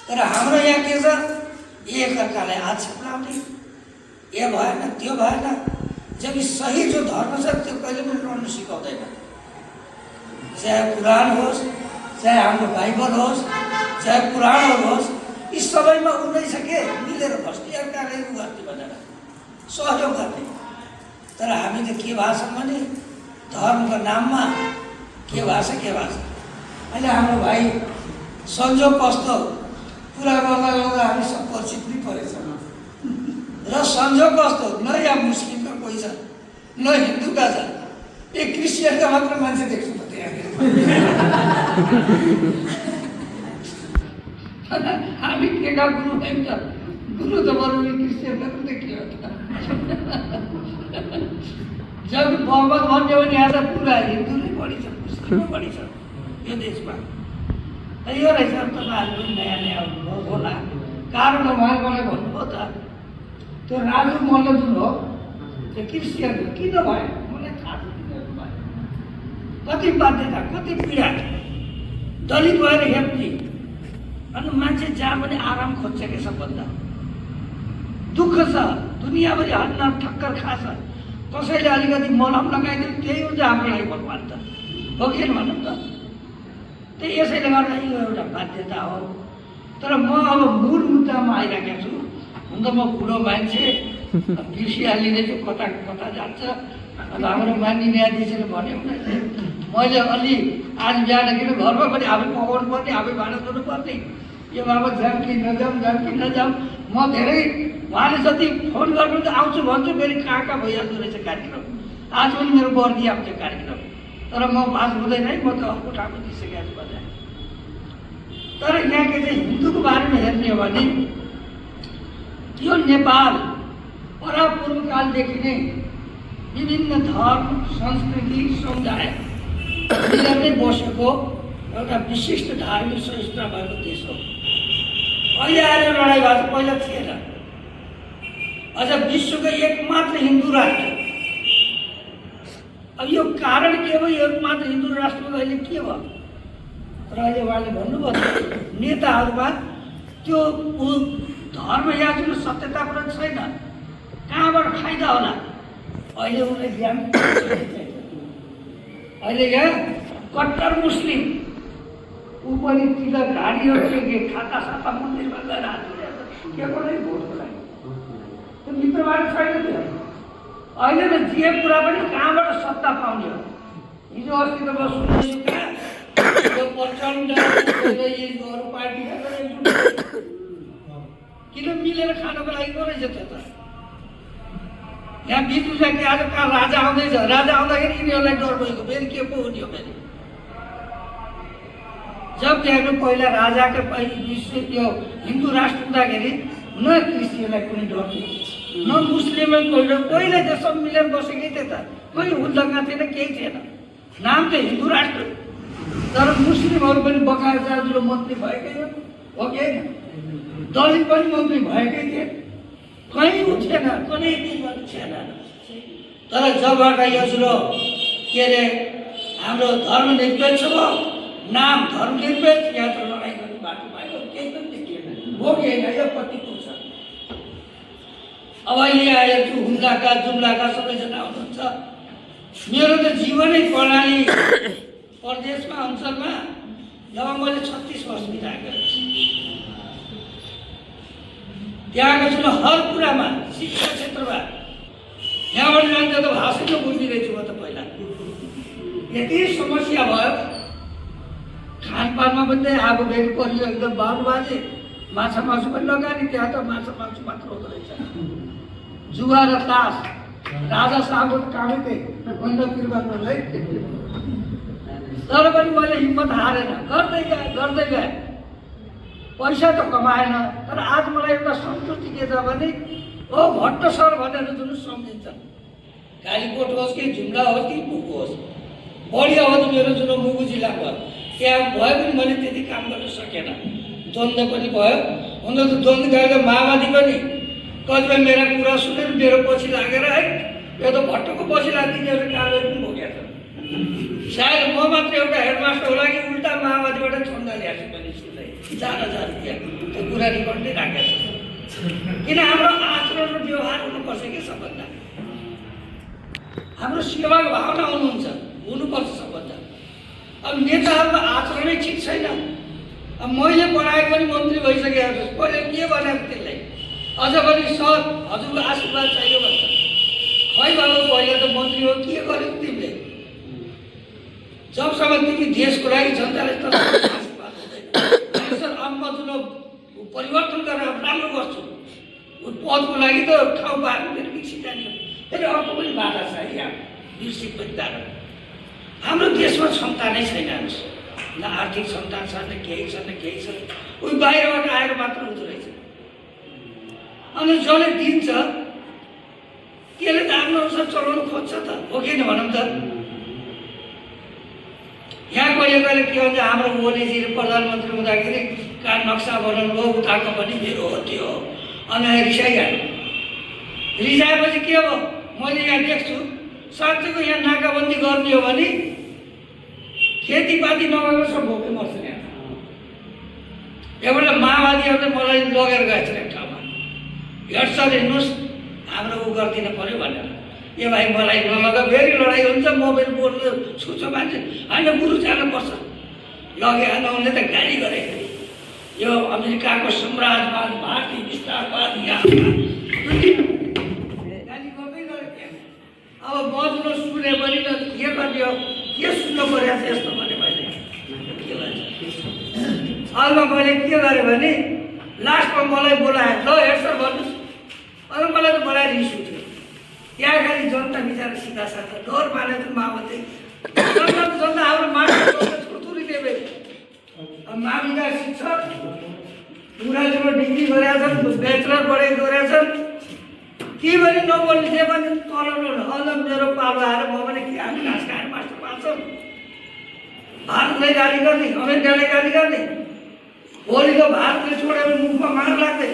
तर हाम्रो यहाँ के छ, एकअर्कालाई आक्षेप लाउने, यो भएन त्यो भएन, जब सही जो धर्म छ त्यो कहिले पनि लड्नु सिकाउँदैन। चाहे कुरान होस्, चाहे हाम्रो बाइबल होस्, चाहे पुराणहरू होस्, यी सबैमा उनै छ के मिलेर बस्ने, अर्कालाई उ गर्ने भनेर सहयोग गर्ने। तर हामी त के भएको छ भने धर्मको नाममा के भएको छ। अहिले हाम्रो भाइ संजोग कस्तो कुरा गर्दा गर्दा हामी सब परिचित पनि परेछ र संजोग कस्तो न यहाँ मुस्लिमका कोही छ न हिन्दूका छ, एक क्रिस्चियनका मात्र मान्छे देख्छु म त्यहाँ। हामी केका गुरु भयौँ त, गुरु त बरु क्रिस्चियनका त देखियो त। जब मोहम्मद भन्यो भने यहाँ त पुरा हिन्दू नै बढी छ, मुस्लिम बढी छ यो देशमा। यो रहेछ तपाईँहरू नयाँ नयाँ आउनुभयो होला, कारण उहाँले मलाई भन्नुभयो त त्यो राजु मल्ल जुन हो त्यो क्रिस्चियन हो, किन भयो मलाई थाहा छ किन भयो, कति बाध्यता कति पीडा, दलित भएर हेप्ने अनि मान्छे जहाँ पनि आराम खोज्छ कि सबभन्दा दुःख छ, दुनियाँभरि हन्न ठक्कर खाछ, कसैले अलिकति मलम लगाइदियो त्यही हुन्छ हाम्रो लागि भगवान् त हो कि भनौँ त। त्यही यसैले गर्दा यो एउटा बाध्यता हो। तर म अब मूल मुद्दामा आइरहेको छु। हुन त म बुढो मान्छे, बिर्सिहालिने चाहिँ कता कता जान्छ। अब हाम्रो मान्य न्यायाधीशले भन्यो मैले अलि आज बिहानदेखि घरमा पनि आफै पकाउनु पर्ने, आफै भाँडा धुनु पर्ने, यो बाबा जाऊँ कि नजाऊँ। म धेरै उहाँले जति फोन गर्नु त आउँछु भन्छु, फेरि कहाँ भइहाल्दो रहेछ कार्यक्रम। आज पनि मेरो बर्दी आउँछ कार्यक्रम, तर म बास हुँदैन है, म त अर्को ठाउँमा दिइसकेको छु भने। तर यहाँको चाहिँ हिन्दूको बारेमा हेर्ने हो भने यो नेपाल परापूर्वकालदेखि नै विभिन्न धर्म संस्कृति समुदाय मिलेर नै बसेको एउटा विशिष्ट धार्मिक संस्था भएको देश हो। अहिले आएर लडाइँ भएको छ, पहिला थिएन। अझ विश्वको एकमात्र हिन्दू राष्ट्र। अब यो कारण के हो, एकमात्र हिन्दू राष्ट्रको अहिले के भयो? तर अहिले उहाँले भन्नुभयो नेताहरूमा त्यो धर्म या जुन सत्यता पनि छैन, कहाँबाट फाइदा होला? अहिले उनलाई ज्ञान अहिले यहाँ कट्टर मुस्लिम ऊ पनि तिलक धारीहरू के खाता साता मन्दिरमा गएर हात के पनि भोटको लागि त्यो भित्रबाट छैन त्यो। अहिले त जे कुरा पनि कहाँबाट सत्ता पाउने हो। हिजो अस्ति त म सुन्दैछु कहाँ यो प्रचण्ड अरू पार्टीका किन मिलेर खानको लागि पो रहेछ त्यो त। यहाँ बिजुसा कि आज कहाँ राजा आउँदैछ, राजा आउँदाखेरि यिनीहरूलाई डर भएको फेरि के पो हुने हो फेरि। जब त्यहाँको पहिला राजाको विश्व त्यो हिन्दू राष्ट्र हुँदाखेरि न क्रिस्चियनलाई कुनै डर थियो न मुस्लिमलाई पहिला त्यो सब मिलेर बसेकै थियो त, कोही हुल्लङ्गा थिएन, केही थिएन। नाम त हिन्दू राष्ट्र, तर मुस्लिमहरू पनि बकाएर जाजुलो मन्त्री भएकै हो कि होइन, दलित पनि मन्त्री भएकै थिए, कहीँ थिएन, कुनै पनि थिएन। तर जबबाट यसो के अरे हाम्रो धर्म निरपेक्ष भयो, नाम धर्म निरपेक्ष, यहाँ त लडाइँ गर्ने बाटो पाएको केही पनि देखिएन हो कि होइन, यो कति पुग्छ। अब अहिले आएर त्यो हुम्लाका जुम्लाका सबैजना आउनुहुन्छ। मेरो त जीवनै प्रणाली प्रदेशमा अञ्चलमा जब मैले 36 वर्ष बिताएको यहाँको छु हर कुरामा, शिक्षा क्षेत्रमा यहाँबाट जान्छ त भाषै त बुझिरहेछु म त पहिला। यति समस्या भयो, खानपानमा पनि अब फेरि परियो एकदम 12 बजे माछा मासु पनि लगानी, त्यहाँ त माछा मासु मात्र हुँदो रहेछ। जुवा र तास, राजा साहबको त कामै त्यही, बन्द किर्बानमा है। तर पनि मैले हिम्मत हारेन, गर्दै गएँ। पैसा त कमाएन, तर आज मलाई एउटा सन्तुष्टि के छ भने भट्ट सर भनेर जुन सम्झिन्छ, कालीकोट होस् कि जुम्ला होस् कि पुग होस्, बढी आवाज मेरो जुन मुगु जिल्लाको त्यहाँ भयो पनि मैले त्यति काम गर्न सकेन। द्वन्द्व पनि भयो, हुन त द्वन्द्व गएको माओवादी पनि कतिपय मेरा कुरा सुनेर मेरो पछि लागेर है यो त भट्टको पछि लाग्दिनेहरू कारवाही पनि भोगेको छ। सायद म मात्र एउटा हेडमास्टर होला कि उल्टा माओवादीबाट छन्दा ल्याएको छु भने सुन्दै जान त्यहाँ त्यो कुरा रिकर्डै राखेको छ। किन हाम्रो आचरण र व्यवहार हुनुपर्छ कि सबभन्दा, हाम्रो सेवाको भावना हुनुपर्छ सबभन्दा। अब नेताहरूको आचरणै ठिक छैन। अब मैले बनाएको पनि मन्त्री भइसकेको छु, पहिले के बनाएको त्यसलाई अझ पनि सर हजुरको आशीर्वाद चाहियो भन्छ। खै बाबु पहिला त मन्त्री हो, के गर्यो तिमीले? जबसम्म तिमी देशको लागि जनतालाई आशीर्वाद हुँदैन। सर अब म जुन परिवर्तन गरेर राम्रो गर्छु, पदको लागि त ठाउँ पाएको फेरि विकसित जाने हो। फेरि अर्को पनि बाधा छ यहाँ, विकसित पनि कारण हाम्रो देशमा क्षमता नै छैन। न आर्थिक क्षमता छ, न केही छ, उही बाहिरबाट आएर मात्र हुँदो रहेछ। अनि जसले दिन्छ त्यसले त आफ्नो अनुसार चलाउनु खोज्छ त, हो कि भनौँ त। यहाँ कहिले के भन्छ, हाम्रो ओलीजीले प्रधानमन्त्री हुँदाखेरि कहाँ नक्सा बनाउनु हो, उताको पनि मेरो हो त्यो हो, अनि रिसाइहाल्यो। रिसाएपछि के हो, मैले यहाँ देख्छु साँच्चैको यहाँ नाकाबन्दी गर्ने हो भने खेतीपाती नभएको सब भोकै मर्छ। यहाँ एउटा माओवादीहरूले मलाई लगेर गएछ एक ठाउँमा, हेड सर हेर्नुहोस् हाम्रो ऊ गरिदिनु पऱ्यो भनेर। ए भाइ मलाई नलगा, फेरि लडाइँ हुन्छ, म फेरि बोल्नु छुछु मान्छे होइन, गुरु जानुपर्छ। लगे उनले त गाली गरे, यो अमेरिकाको साम्राज्यवाद, भारतीय विस्तारवाद गाली गर्दै गरे त्यहाँ। अब म जुन सुने पनि त के गर्ने हो, के सुन्नु परेको छ यस्तो भने मैले के भन्छ। अब मैले के गरेँ भने लास्टमा मलाई बोलाएँ, ल हेड सर भन्नुहोस्। अब मलाई त बडा रिस उठ्यो। त्यहाँ खालि जनता बिचरा सिधा साधा डर पालेर माओवादी जनता हाम्रो मान्छे थुरथुरी देवे। अब मामिला शिक्षक पुरा जुन डिग्री गरेका छन्, ब्याचलर पढाइ गरेका छन्, के पनि नबोल्ने जे पनि तल अझ मेरो पालो आएर म पनि के हामी घाँस खाएर मास्टर पाल्छौँ। भारतलाई गाली गर्ने, अमेरिकालाई गाली गर्ने, भोलिको भारतले छोडेर मुखमा मार लाग्दै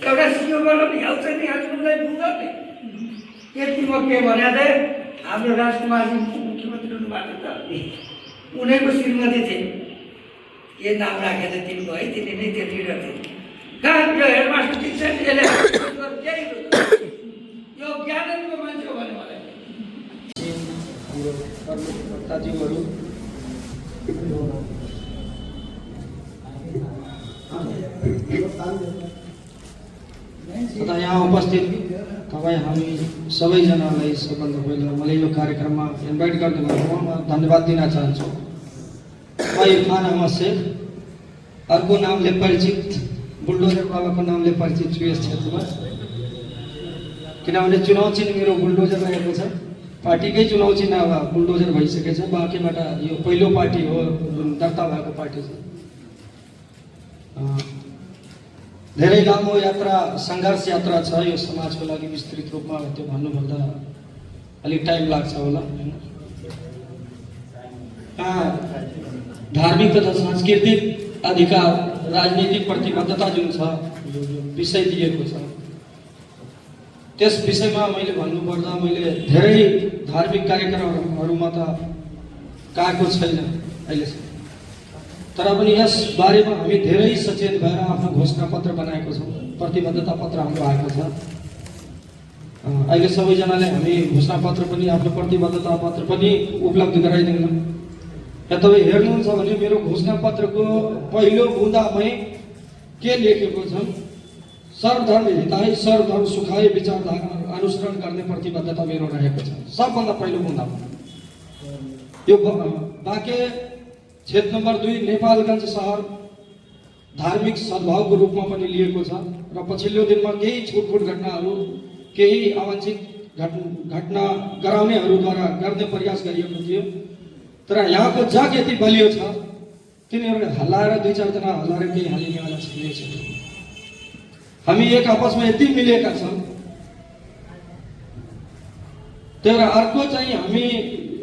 एउटा सिओबाट पनि हाल्छ नि हाल्छलाई बुझ्ने। यति म के भने थिएँ, हाम्रो राजकुमारजी मुख्यमन्त्री हुनुभएको त उनीको श्रीमती थिए, के नाम राखेको तिमीको है, तिमी नै त्यति रहेछ। कहाँ यो हेडमास्टर ठिक छ, यसले यो ज्ञानको मान्छे हो भने मलाई हाम्रो कर्मकर्ताज्यूहरू, तथा यहाँ उपस्थित तपाईँ हामी सबैजनालाई सबभन्दा पहिला मलाई यो कार्यक्रममा इन्भाइट गरिदिनुभयो, म धन्यवाद दिन चाहन्छु। म इरफान अहमद शेख, अर्को नामले परिचित बुलडोजर बाबाको नामले परिचित छु यस क्षेत्रमा। किनभने चुनाव चिन्ह मेरो बुलडोजर रहेको छ, पार्टीकै चुनाव चिन्ह अब बुलडोजर भइसकेछ। बाँकीबाट यो पहिलो पार्टी हो जुन दर्ता भएको पार्टी छ। धेरै लामो यात्रा, सङ्घर्ष यात्रा छ यो समाजको लागि। विस्तृत रूपमा त्यो भन्नुभन्दा अलिक टाइम लाग्छ होला होइन। धार्मिक तथा सांस्कृतिक अधिकार, राजनीतिक प्रतिबद्धता जुन छ, यो विषय दिएको छ, त्यस विषयमा मैले भन्नुपर्दा मैले धेरै धार्मिक कार्यक्रमहरूमा त गएको छैन अहिलेसम्म, तर पनि यस बारेमा हामी धेरै सचेत भएर आफ्नो घोषणा पत्र बनाएको छौँ, प्रतिबद्धता पत्र हाम्रो आएको छ। अहिले सबैजनाले हामी घोषणा पत्र पनि, आफ्नो प्रतिबद्धता पत्र पनि उपलब्ध गराइदिउँ। र तपाईँ हेर्नुहुन्छ भने मेरो घोषणा पत्रको पहिलो बुँदामै के लेखेको छ, सर्वधर्म हिताय सर्वधर्म सुखाय विचारधारा अनुसरण गर्ने प्रतिबद्धता मेरो रहेको छ। सबभन्दा पहिलो कुरामा यो बाँके क्षेत्र नम्बर 2 नेपालगञ्ज सहर धार्मिक सद्भावको रूपमा पनि लिएको छ र पछिल्लो दिनमा केही छुटफुट घटनाहरू, केही अवांछित घटना गराउनेहरूद्वारा गर्ने प्रयास गरिएको थियो। तर यहाँको जग यति बलियो छ, तिनीहरूले हल्लाएर 2-4 जना हल्लाएर केही हालिनेवाला छैन। हामी एक आपसमा यति मिलेका छौँ। तर अर्को चाहिँ हामी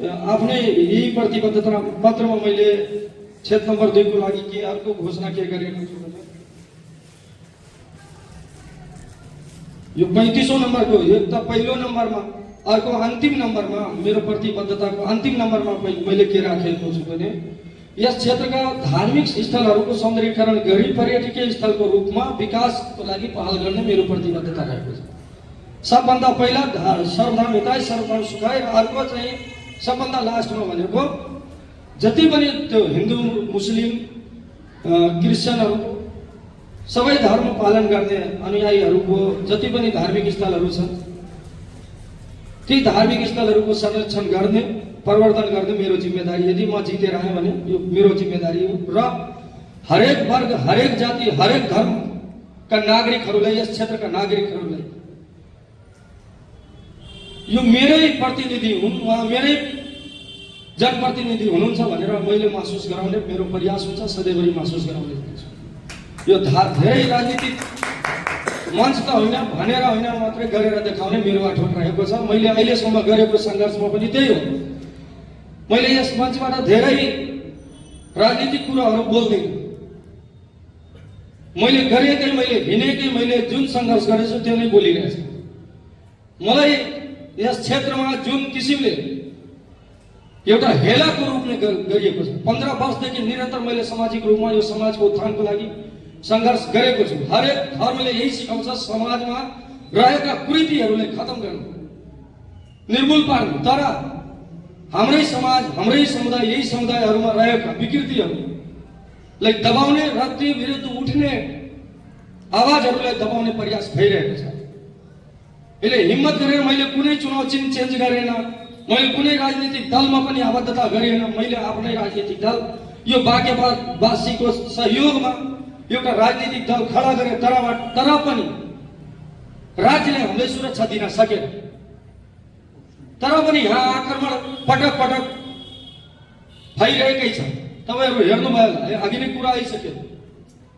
आफ्नै यही प्रतिबद्धता पत्रमा मैले क्षेत्र नम्बर 2 को लागि के अर्को घोषणा के गरेको छु भने यो 35औं नम्बरको, यो त पहिलो नम्बरमा, अर्को अन्तिम नम्बरमा मेरो प्रतिबद्धताको अन्तिम नम्बरमा मैले के राखेको छु भने यस क्षेत्रका धार्मिक स्थलहरूको सौन्दर्यीकरण गरी पर्यटकीय स्थलको रूपमा विकासको लागि पहल गर्ने मेरो प्रतिबद्धता रहेको छ। सबभन्दा पहिला सर्वधर्म हिताय सर्वधर्म सुखाय, र अर्को चाहिँ सबभन्दा लास्टमा भनेको जति पनि त्यो हिन्दू मुस्लिम क्रिस्चियनहरू सबै धर्म पालन गर्ने अनुयायीहरूको जति पनि धार्मिक स्थलहरू छन् ती धार्मिक स्थलहरूको संरक्षण गर्ने प्रवर्धन गर्ने मेरो जिम्मेदारी, यदि म जितेर आएँ भने यो मेरो जिम्मेदारी हो। र हरेक वर्ग, हरेक जाति, हरेक धर्मका नागरिकहरूलाई, यस क्षेत्रका नागरिकहरूलाई यो मेरै प्रतिनिधि हुन्, उहाँ मेरै जनप्रतिनिधि हुनुहुन्छ भनेर मैले महसुस गराउने मेरो प्रयास हुन्छ, सधैँभरि महसुस गराउने हुन्छु। यो धेरै राजनीतिक मञ्च त होइन, भनेर होइन मात्रै गरेर देखाउने मेरो अठोट रहेको छ। मैले अहिलेसम्म गरेको सङ्घर्षमा पनि त्यही हो। मैले यस मञ्चबाट धेरै राजनीतिक कुराहरू बोल्दिनँ। मैले गरेकै, मैले हिँडेकै, मैले जुन सङ्घर्ष गरेछु त्यो नै बोलिरहेछ। मलाई यस क्षेत्रमा जुन किसिमले एउटा हेलाको रूपले गरिएको छ, 15 वर्षदेखि निरन्तर मैले सामाजिक रूपमा यो समाजको उत्थानको लागि सङ्घर्ष गरेको छु। हरेक धर्मले यही सिकाउँछ, समाजमा रहेका कुरीतिहरूलाई खतम गर्नु, निर्मूल पार्नु। तर हाम्रै समाज, हाम्रै समुदाय, यही समुदायहरूमा रहेका विकृतिहरूलाई दबाउने र त्यो विरुद्ध उठ्ने आवाजहरूलाई दबाउने प्रयास भइरहेको छ। यसले हिम्मत गरेर मैले कुनै चुनाव चिन्ह चेन्ज गरेन, मैले कुनै राजनीतिक दलमा पनि आबद्धता गरेन। मैले आफ्नै राजनीतिक दल, यो बाँकेवासीको सहयोगमा एउटा राजनीतिक दल खडा गरे। तर पनि राज्यले हामीलाई सुरक्षा दिन सकेन। तर पनि यहाँ आक्रमण पटक पटक भइरहेकै छ। तपाईँहरू हेर्नुभयो होला, अघि नै कुरा आइसक्यो।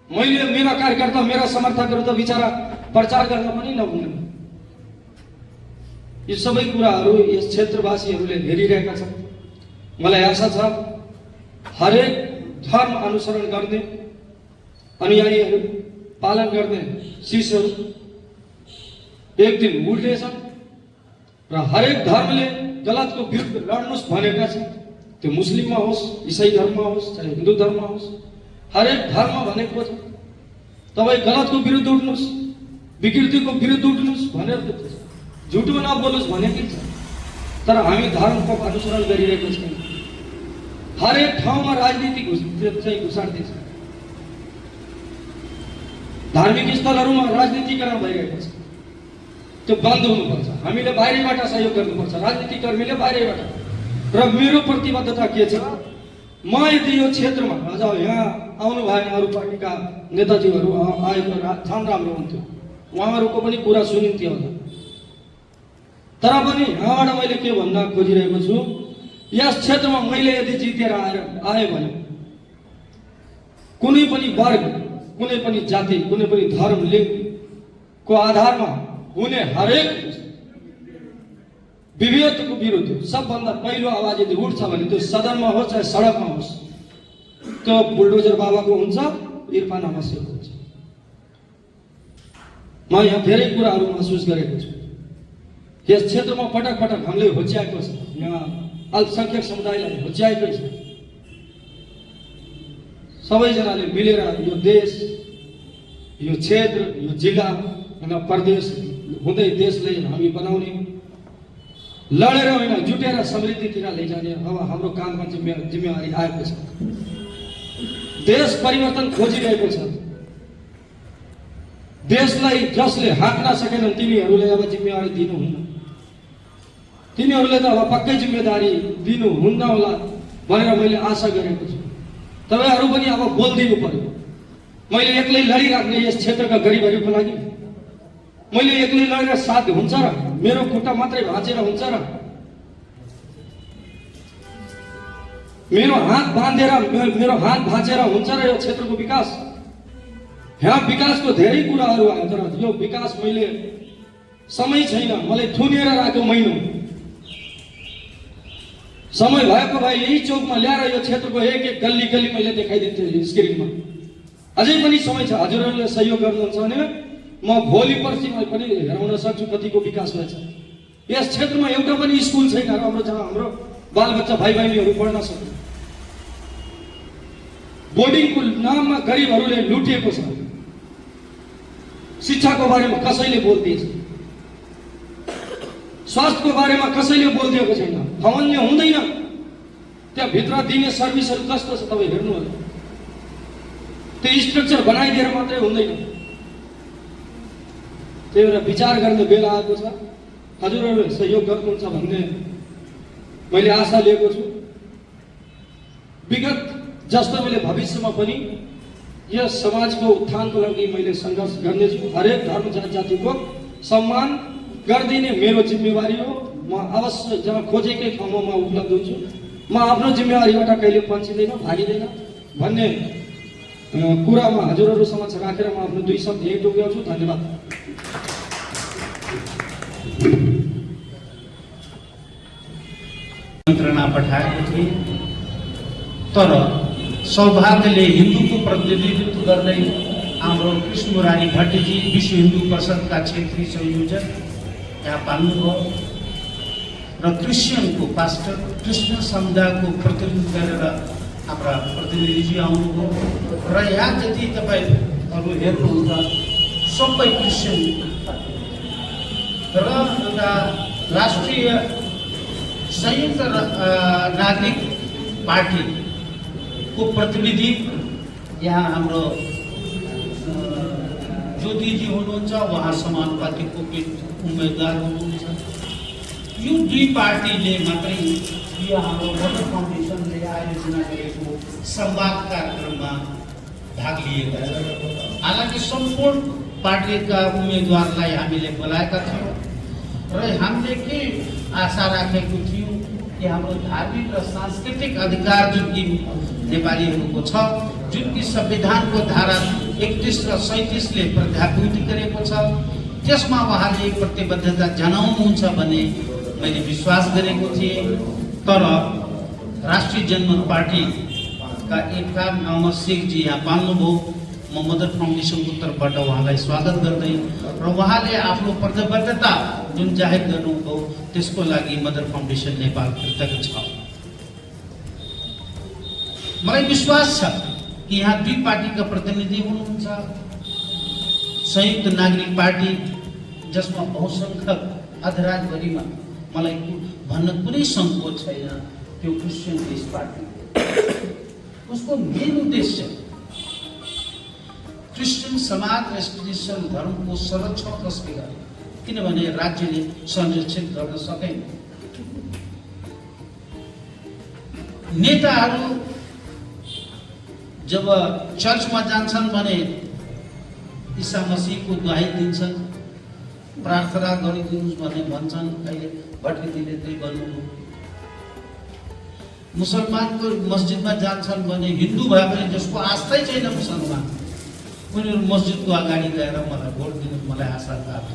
मैले मेरा कार्यकर्ता, मेरा समर्थकहरू त बिचरा प्रचार गर्न पनि नहुने। यो सबै कुराहरू यस क्षेत्रवासीहरूले हेरिरहेका छन्। मलाई आशा छ हरेक धर्म अनुसरण गर्ने अनुयायीहरू, पालन गर्ने शिष्यहरू एक दिन उठ्नेछन् र हरेक धर्मले गलतको विरुद्ध लड्नुहोस् भनेका छन्। त्यो मुस्लिममा होस्, इसाई धर्ममा होस्, चाहे हिन्दू धर्ममा होस्, हरेक धर्म भनेको छ तपाईँ गलतको विरुद्ध उठ्नुहोस्, विकृतिको विरुद्ध उठ्नुहोस् भनेर झुटो नबोल्नुहोस् भनेकै छ। तर हामी धर्मको अनुसरण गरिरहेको छैन। हरेक ठाउँमा राजनीतिक चाहिँ घुसाड्दैछ। धार्मिक स्थलहरूमा राजनीतिकरण भइरहेको छ। त्यो बन्द हुनुपर्छ। हामीले बाहिरबाट सहयोग गर्नुपर्छ, राजनीतिकर्मीले बाहिरबाट। र मेरो प्रतिबद्धता के छ, म यदि यो क्षेत्रमा अझ यहाँ आउनु भएन अरू पार्टीका नेताजीहरू आएको झन् राम्रो हुन्थ्यो, उहाँहरूको पनि कुरा सुनिन्थ्यो होला। तर पनि यहाँबाट मैले के भन्न खोजिरहेको छु, यस क्षेत्रमा मैले यदि जितेर आएँ भने कुनै पनि वर्ग, कुनै पनि जाति, कुनै पनि धर्म, लिङ्गको आधारमा हुने हरेक विभेदको विरुद्ध सबभन्दा पहिलो आवाज यदि उठ्छ भने त्यो सदनमा होस् चाहे सडकमा होस्, त्यो बुलडोजर बाबाको हुन्छ, इरफान आवासीको हुन्छ। म यहाँ धेरै कुराहरू महसुस गरेको छु। यस क्षेत्रमा पटक पटक हामीले होच्याएको छ, यहाँ अल्पसङ्ख्यक समुदायलाई होच्याएकै छ। सबैजनाले मिलेर यो देश, यो क्षेत्र, यो जिल्ला, प्रदेश हुँदै देशलाई हामी बनाउने, लडेर होइन जुटेर समृद्धितिर लैजाने अब हाम्रो काममा जिम्मेवारी आएको छ। देश परिवर्तन खोजिरहेको छ। देशलाई जसले हाँक्न सकेनन् तिनीहरूले अब जिम्मेवारी दिनुहुन्न, तिनीहरूले त अब पक्कै जिम्मेदारी दिनुहुन्न होला भनेर मैले आशा गरेको छु। तपाईँहरू पनि अब बोलिदिनु पर्यो। मैले एक्लै लडिराख्ने यस क्षेत्रका गरिबहरूको लागि मैले एक्लै लडेर साथ हुन्छ र? मेरो खुट्टा मात्रै भाँचेर हुन्छ र? मेरो हात बाँधेर मेरो हात भाँचेर हुन्छ र यो क्षेत्रको विकास? यहाँ विकासको धेरै कुराहरू आयो, तर यो विकास मैले समय छैन, मलाई थुनेर राख्यो महिनौ। समय भएको भए यही चौकमा ल्याएर यो क्षेत्रको एक एक गल्ली गल्ली मैले देखाइदिन्थेँ स्क्रिनमा। अझै पनि समय छ, हजुरहरूले सहयोग गर्नुहुन्छ भने म भोलि पर्सिमा पनि हेराउन सक्छु कतिको विकास भएछ। यस क्षेत्रमा एउटा पनि स्कुल छैन राम्रो जहाँ हाम्रो बालबच्चा भाइ बहिनीहरू पढ्न सक्छ। बोर्डिङको नाममा गरिबहरूले लुटिएको छ। शिक्षाको बारेमा कसैले बोल्दिएछ, स्वास्थ्यको बारेमा कसैले बोलिदिएको छैन। सामान्य हुँदैन, त्यहाँभित्र दिने सर्भिसहरू कस्तो छ तपाईँ हेर्नु होला। त्यो स्ट्रक्चर बनाइदिएर मात्रै हुँदैन, त्यही भएर विचार गर्ने बेला आएको छ। हजुरहरूले सहयोग गर्नुहुन्छ भन्ने मैले आशा लिएको छु। विगत जस्तो मैले भविष्यमा पनि यस समाजको उत्थानको लागि मैले सङ्घर्ष गर्नेछु। हरेक धर्म जातिको सम्मान गरिदिने मेरो जिम्मेवारी हो। म अवश्य जहाँ खोजेकै ठाउँमा म उपलब्ध हुन्छु। म आफ्नो जिम्मेवारीबाट कहिले पन्छिँदैन, भागिँदैन भन्ने कुरामा हजुरहरू समक्ष राखेर म आफ्नो 2 शब्द यही टोक्याउँछु। धन्यवाद। मन्त्रणा पठाएको थिए, तर सौभाग्यले हिन्दूको प्रतिनिधित्व गर्दै हाम्रो कृष्ण मुरारी भट्टजी विश्व हिन्दू परिषदका क्षेत्रीय संयोजक यहाँ पाल्नुभयो र क्रिस्चियनको पास्टर कृष्ण समुदायको प्रतिनिधित्व गरेर हाम्रा प्रतिनिधिजी आउनुभयो र यहाँ जति तपाईँहरू हेर्नुहुन्छ सबै क्रिस्चियन र एउटा राष्ट्रिय संयुक्त नागरिक पार्टीको प्रतिनिधि यहाँ हाम्रो ज्योतिजी हुनुहुन्छ, उहाँ समानुपातिको उम्मेदवार हुनुहुन्छ। यो 2 पार्टीले मात्रै यो हाम्रो मदर फाउन्डेसनले आयोजना गरेको संवाद कार्यक्रममा भाग लिएका छन्। हालाकि सम्पूर्ण पार्टीका उम्मेदवारलाई हामीले बोलाएका थियौँ र हामीले के आशा राखेको थियौँ कि हाम्रो धार्मिक र सांस्कृतिक अधिकार जुन कि नेपालीहरूको छ, जुन कि संविधानको धारा 31 र 37ले प्रावधान गरेको छ, त्यसमा उहाँले प्रतिबद्धता जनाउनुहुन्छ भन्ने मैले विश्वास गरेको थिएँ। तर राष्ट्रिय जनमत पार्टीका इरफान अहमद शेखजी यहाँ पाल्नुभयो। म मदर फाउन्डेसनको तर्फबाट उहाँलाई स्वागत गर्दै र उहाँले आफ्नो प्रतिबद्धता जुन जाहेर गर्नुभयो त्यसको लागि मदर फाउन्डेसन नेपाल कृतज्ञ छ। मलाई विश्वास छ कि यहाँ 2 पार्टीका प्रतिनिधि हुनुहुन्छ। संयुक्त नागरिक पार्टी जसमा बहुसङ्ख्यक अधिराजभरिमा मलाई भन्न कुनै सङ्कोच छैन, त्यो क्रिस्चियन देश पार्टी उसको मेन उद्देश्य क्रिस्चियन समाज र क्रिस्चियन धर्मको संरक्षण कसले गर्ने, किनभने राज्यले संरक्षित गर्न सकेन। नेताहरू जब चर्चमा जान्छन् भने ईसा मसीहको दुहाई दिन्छन्, प्रार्थना गरिदिनुहोस् भन्ने भन्छन्। अहिले भट्टजीले त्यही भन्नुभयो। मुसलमानको मस्जिदमा जान्छन् भने हिन्दू भए पनि जसको आस्थै छैन मुसलमान, उनीहरू मस्जिदको अगाडि गएर मलाई भोट दिनु, मलाई आशा लाग्छ।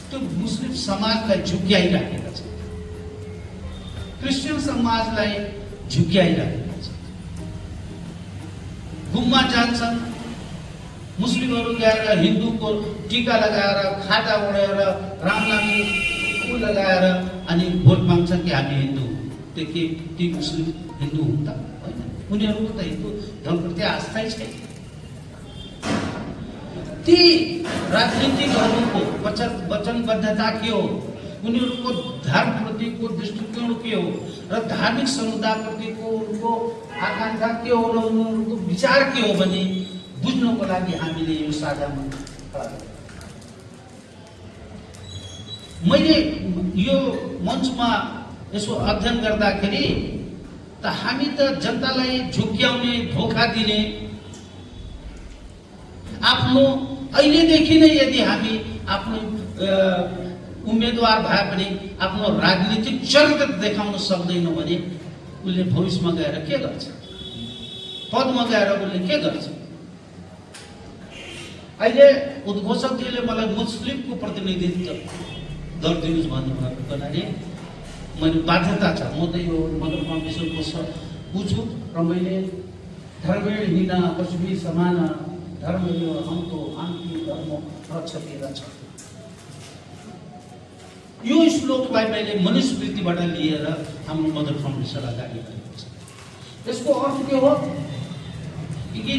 त्यो मुस्लिम समाजलाई झुक्याइराखेका छ, क्रिस्चियन समाजलाई झुक्याइराखेका छ। गुम्बा जान्छन्, मुस्लिमहरू गएर हिन्दूको टीका लगाएर, खाता ओढेर, रामनामी लगाएर अनि भोट माग्छन् कि हामी हिन्दू हौँ। त्यो के ती मुस्लिम हिन्दू हुन् त? होइन, उनीहरूको त हिन्दू धर्मप्रति आस्थै छैन। ती राजनीतिकहरूको वचनबद्धता के हो, उनीहरूको धर्मप्रतिको दृष्टिकोण के हो र धार्मिक समुदायप्रतिको उनको आकाङ्क्षा के हो र उनीहरूको विचार के हो भने बुझ्नको लागि हामीले यो साझा मञ्च खडा गर्छौँ। मैले यो मञ्चमा यसो अध्ययन गर्दाखेरि त हामी त जनतालाई झुक्क्याउने, धोका दिने, आफ्नो अहिलेदेखि नै यदि हामी आफ्नो उम्मेदवार भए पनि आफ्नो राजनीतिक चरित्र देखाउन सक्दैनौँ भने उसले भविष्यमा गएर के गर्छ, पदमा गएर उसले के गर्छ। अहिले उद्घोषकजीले मलाई मुस्लिमको प्रतिनिधित्व गरिदिनुहोस् भन्नुभएको हुनाले मैले बाध्यता छ, म त यो मदर फाउन्डेसनको ऊ छु र मैले धर्मेण हिना पशुभी समान धर्म यो हमको आंकी धर्म रक्षति रक्षति, यो श्लोकलाई मैले मनुस्मृतिबाट लिएर हाम्रो मदर फाउन्डेसन अगाडि बढेको छ। यसको अर्थ के हो कि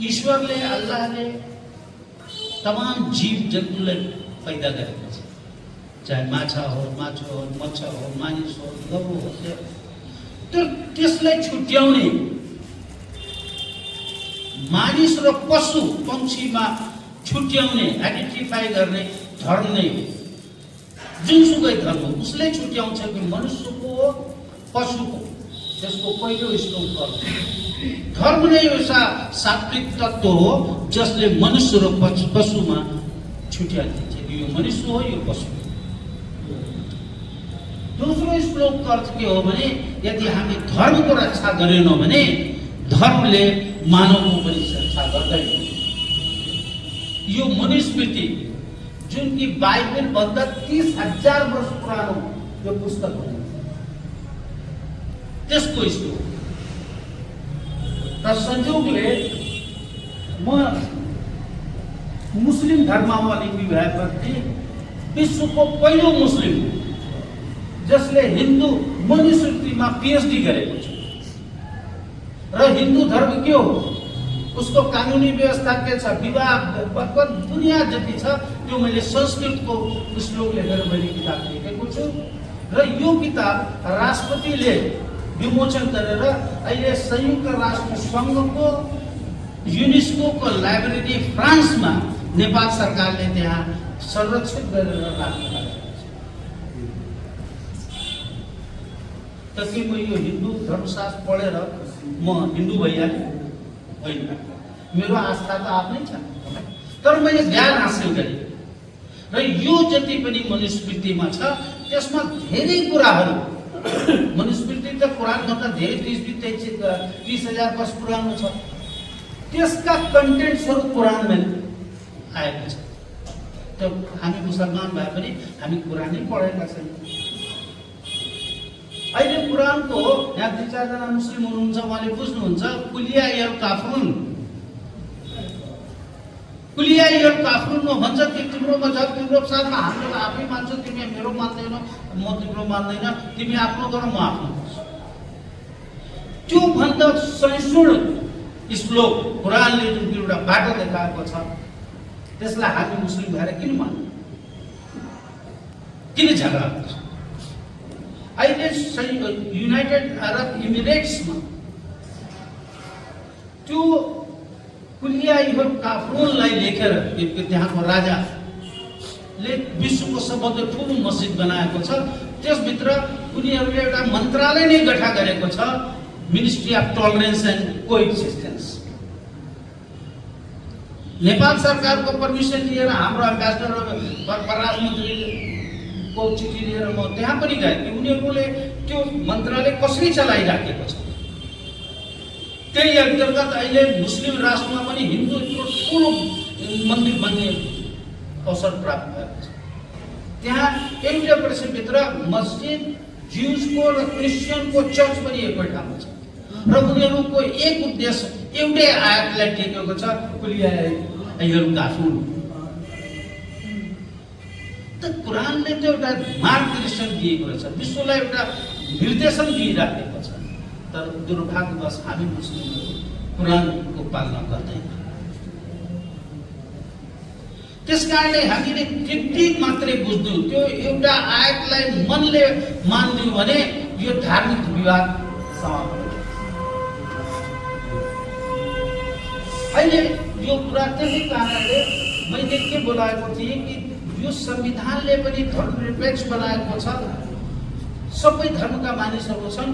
ईश्वरले, अल्लाहले तमाम जीव जन्तुलाई पैदा गरेको छ, चाहे माछा हो, माछो हो, मच्छा हो, मानिस हो, गौ हो, तर त्यसलाई छुट्याउने, मानिस र पशु पंक्षीमा छुट्याउने, आइडेन्टिफाई गर्ने धर्म नै हो। जुनसुकै धर्म उसले छुट्याउँछ कि मनुष्यको हो, पशुको। त्यसको पहिलो श्लोक गर्छ धर्म नै एउटा सात्विक तत्त्व हो जसले मनुष्य र पशुमा छुट्याइदिन्छ कि यो मनुष्य हो, यो पशु हो। दोस्रो श्लोक अर्थ के हो भने यदि हामी धर्मको रक्षा गरेनौँ भने धर्मले मानवको पनि रक्षा गर्दैन। यो मनुस्मृति जुन कि बाइबल भन्दा 30,000 वर्ष पुरानो यो पुस्तक हो, त्यसको श्लोक र संयोगले म मुस्लिम धर्मावलम्बी भएपछि विश्वको पहिलो मुस्लिम जसले हिन्दू मनुस्मृतिमा पीएचडी गरेको छ। र हिन्दू धर्म के हो, उसको कानुनी व्यवस्था के छ, विवाह दुनिया जति छ त्यो मैले संस्कृतको श्लोक लेखेर मैले किताब लेखेको छु। र यो किताब राष्ट्रपतिले विमोचन गरेर अहिले संयुक्त राष्ट्र सङ्घको युनेस्को लाइब्रेरी फ्रान्समा नेपाल सरकारले त्यहाँ संरक्षित गरेर राख्नु भएको छ। त के म यो हिन्दू धर्मशास्त्र पढेर म हिन्दू भइहालेँ? होइन, मेरो आस्था त आफ्नै छ, तर मैले ज्ञान हासिल गरेँ। र यो जति पनि मनुस्मृतिमा छ त्यसमा धेरै कुराहरू, मनुस्मृति त कुरानभन्दा धेरै 30,000 वर्ष पुरानो छ, त्यसका कन्टेन्ट्सहरू कुरानमा आएको छ। त्यो हामी मुसलमान भए पनि हामी कुरानै पढेका छैनौँ। अहिले कुरानको यहाँ 2-4 जना मुस्लिम हुनुहुन्छ, उहाँले बुझ्नुहुन्छ कुलिया यल काफरुन, कुलिया यल काफरुन भन्छ कि तिम्रो मजहब तिम्रो साथमा हाम्रो आफै मान्छ, तिमी मेरो मान्दैनौ, म तिम्रो मान्दैन, तिमी आफ्नो गर म आफ्नो। त्यो भन्दा सहिष्णु श्लोक कुरानले जुन एउटा बाटो देखाएको छ त्यसलाई हामी मुस्लिम भएर किन मान्नु, किन झगडा गर्छ? अहिले युनाइटेड अरब इमिरेट्समा त्यो कुलिया यल काफरुनलाई लेखेर त्यहाँको राजाले विश्वको सबभन्दा ठुलो मस्जिद बनाएको छ। त्यसभित्र उनीहरूले एउटा मन्त्रालय नै गठन गरेको छ, ministry of tolerance and coexistence. Nepal सरकारको पर्मिसन लिएर हाम्रो एम्बेसडर परराष्ट्र मन्त्रीको चिठी लिएर म त्यहाँ पनि गएँ कि उनीहरूले त्यो मन्त्रालय कसरी चलाइराखेको छ। त्यही अन्तर्गत अहिले मुस्लिम राष्ट्रमा पनि हिन्दू यत्रो ठुलो मन्दिर बन्ने अवसर प्राप्त भएको छ। त्यहाँ 1% मस्जिद, ज्युजको र क्रिस्चियनको चर्च पनि एकै ठाउँमा छ र उनीहरूको एक उद्देश्य एउटै आयातलाई टेकेको छ, कुलिया यल काफरुन। त कुरानले त एउटा मार्गदर्शन दिएको रहेछ, विश्वलाई एउटा निर्देशन दिइराखेको छ, तर दुर्भाग्यवश हामी मुस्लिमहरू कुरानको पालना गर्दैन। त्यसकारणले हामीले त्यति मात्रै बुझ्नु, त्यो एउटा आयतलाई मनले मान्दियो भने यो धार्मिक विवाद समाप्त हुन्छ। अहिले यो कुरा त्यसै कारणले मैले के बोलाएको थिएँ कि यो संविधानले पनि धर्मनिरपेक्ष बनाएको छ, सबै धर्मका मानिसहरू छन्।